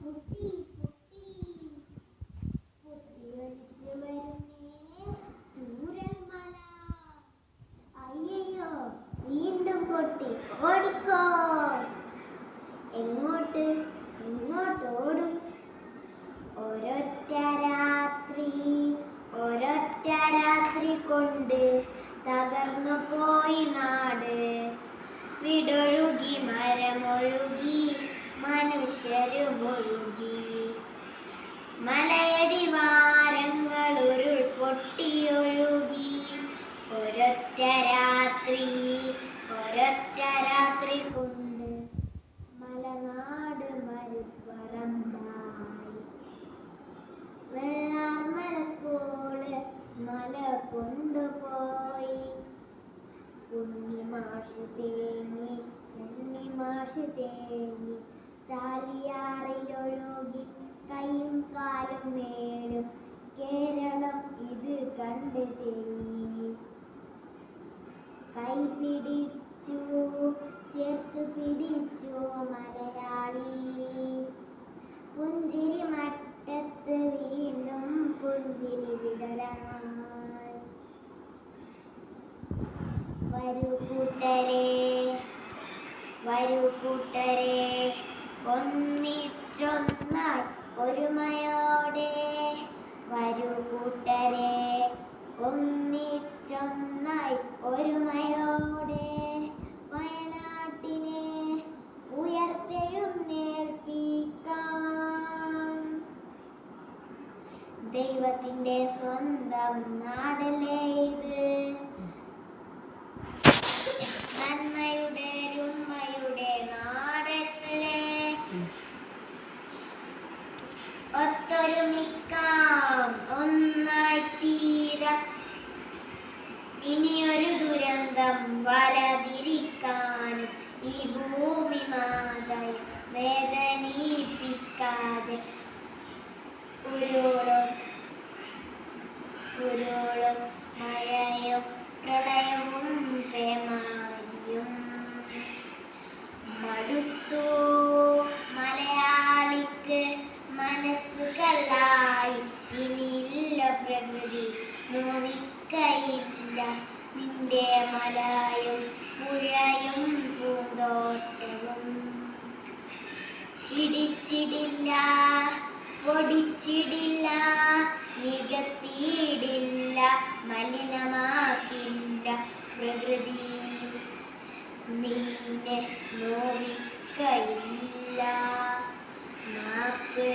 Putty putty പുട്ടിയൊലിച്ചു വരുന്നേ ചൂരൽമല. അയ്യയ്യോ, വീണ്ടും പൊട്ടി. ഓടിക്കോ. എങ്ങോട്ട് എങ്ങോട്ടോടും? ഒരൊറ്റ രാത്രി കൊണ്ട് തകർന്നു പോയി നാട്. വിടൊഴുകി മരമൊഴുകി മനുഷ്യരുമൊഴുകി. മലയടിവാരങ്ങൾ ഉരുൾ പൊട്ടിയൊഴുകി. ഒരൊറ്റ രാത്രി കൊണ്ട് മലനാട് മരുപ്പറമ്പായി. വെള്ളാർമല സ്കൂള് മല കൊണ്ടുപോയി. ഉണ്ണിമാഷ് തേങ്ങി ചാലിയാറിലൊഴുകി കൈയും കാലും മേലും. കേരളം ഇത് കണ്ട് തേങ്ങി. കൈ പിടിച്ചു ചേർത്തു പിടിച്ചു മലയാളി. പുഞ്ചിരി മട്ടത്ത് വീണ്ടും പുഞ്ചിരി വിടരായി. വരൂ കൂട്ടരെ ഒന്നിച്ചൊന്നായി ഒരുമയോടെ. വരൂ കൂട്ടരെ ഒന്നിച്ചൊന്നായി ഒരുമയോടെ. വയനാട്ടിനെ ഉയർത്തെഴുന്നേൽപ്പിക്കാം. ദൈവത്തിന്റെ സ്വന്തം നാടല്ലേ ഇത്. നന്മയുടെ രുമ്മയുടെ നാടല്ലേ. ഒത്തൊരുമിക്കാം, ഒന്നായി തീരാം. ഇനിയൊരു ദുരന്തം വരാതിരിക്കാനും ഈ ഭൂമി മാതയെ വേദനിപ്പിക്കാതെ. ഉരുളും മഴയും പ്രളയവും പേമാരിയും. മടുത്തു മലയാളിക്ക് മനസ്സ് കല്ലായി. ഇനിയില്ല പ്രകൃതി നോവിക്കയില്ല. നിന്റെ മലയും പുഴയും പൂന്തോട്ടവും. ഇടിച്ചിടില്ല, പൊടിച്ചിടില്ല, നികത്തിയിടില്ല, മലിനമാക്കില്ല പ്രകൃതി. നിന്നെ നോവിക്കയില്ല. മാപ്പ്